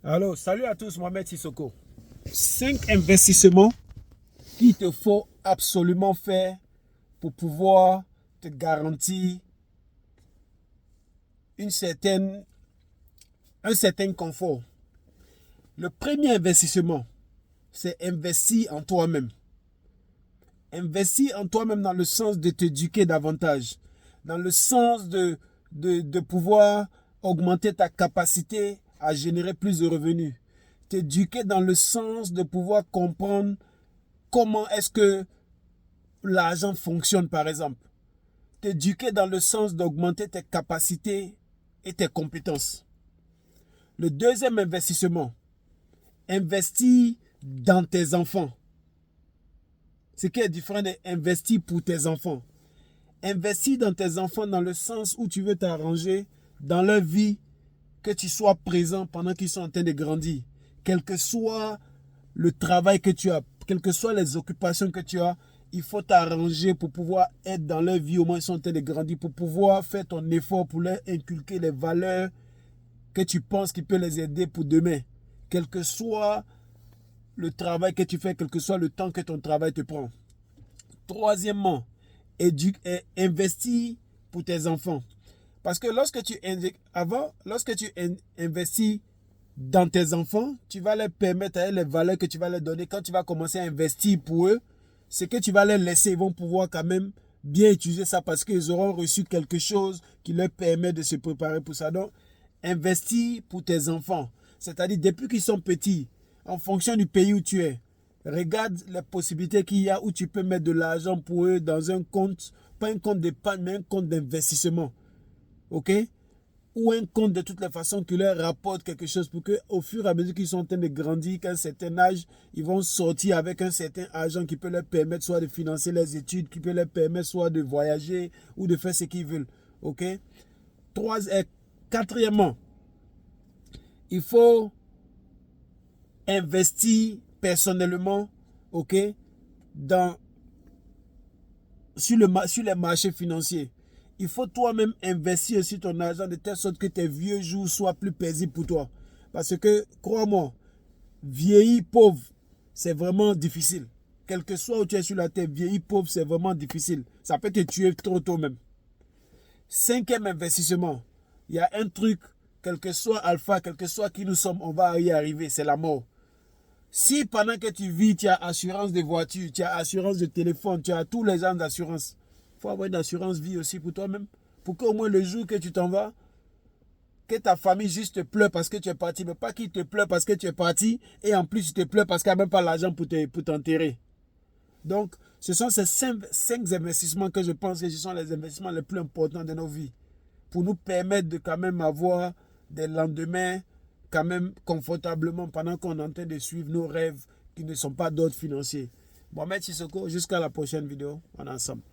Alors, salut à tous, Mohamed Sissoko. 5 investissements qu'il te faut absolument faire pour pouvoir te garantir un certain confort. Le premier investissement, c'est investir en toi-même. Investir en toi-même dans le sens de t'éduquer davantage, dans le sens de pouvoir augmenter ta capacité à générer plus de revenus. T'éduquer dans le sens de pouvoir comprendre comment est-ce que l'argent fonctionne, par exemple. T'éduquer dans le sens d'augmenter tes capacités et tes compétences. Le deuxième investissement, investir dans tes enfants. Ce qui est différent d'investir pour tes enfants. Investir dans tes enfants dans le sens où tu veux t'arranger dans leur vie, que tu sois présent pendant qu'ils sont en train de grandir. Quel que soit le travail que tu as, quelles que soient les occupations que tu as, il faut t'arranger pour pouvoir être dans leur vie au moment où ils sont en train de grandir, pour pouvoir faire ton effort pour leur inculquer les valeurs que tu penses qui peut les aider pour demain. Quel que soit le travail que tu fais, quel que soit le temps que ton travail te prend. Troisièmement, investir pour tes enfants. Parce que lorsque tu investis dans tes enfants, tu vas leur permettre les valeurs que tu vas leur donner. Quand tu vas commencer à investir pour eux, ce que tu vas leur laisser, ils vont pouvoir quand même bien utiliser ça parce qu'ils auront reçu quelque chose qui leur permet de se préparer pour ça. Donc, investir pour tes enfants. C'est-à-dire, depuis qu'ils sont petits, en fonction du pays où tu es, regarde les possibilités qu'il y a où tu peux mettre de l'argent pour eux dans un compte, pas un compte d'épargne, mais un compte d'investissement. OK? Ou un compte de toutes les façons qui leur rapporte quelque chose pour qu'au fur et à mesure qu'ils sont en train de grandir, qu'à un certain âge, ils vont sortir avec un certain argent qui peut leur permettre soit de financer les études, qui peut leur permettre soit de voyager ou de faire ce qu'ils veulent. OK? Quatrièmement, il faut investir personnellement, OK, sur les marchés financiers. Il faut toi-même investir aussi ton argent de telle sorte que tes vieux jours soient plus paisibles pour toi. Parce que, crois-moi, vieillir pauvre, c'est vraiment difficile. Quel que soit où tu es sur la terre, vieillir pauvre, c'est vraiment difficile. Ça peut te tuer trop tôt même. Cinquième investissement, il y a un truc, quel que soit alpha, quel que soit qui nous sommes, on va y arriver, c'est la mort. Si pendant que tu vis, tu as assurance de voiture, tu as assurance de téléphone, tu as tous les gens d'assurance, il faut avoir une assurance vie aussi pour toi-même. Pour qu'au moins le jour que tu t'en vas, que ta famille juste te pleure parce que tu es parti, mais pas qu'ils te pleurent parce que tu es parti, et en plus ils te pleurent parce qu'il n'y a même pas l'argent pour t'enterrer. Donc, ce sont ces 5 investissements que je pense que ce sont les investissements les plus importants de nos vies. Pour nous permettre de quand même avoir des lendemains quand même confortablement pendant qu'on est en train de suivre nos rêves qui ne sont pas d'ordre financier. Mohamed Sissoko, jusqu'à la prochaine vidéo. On est ensemble.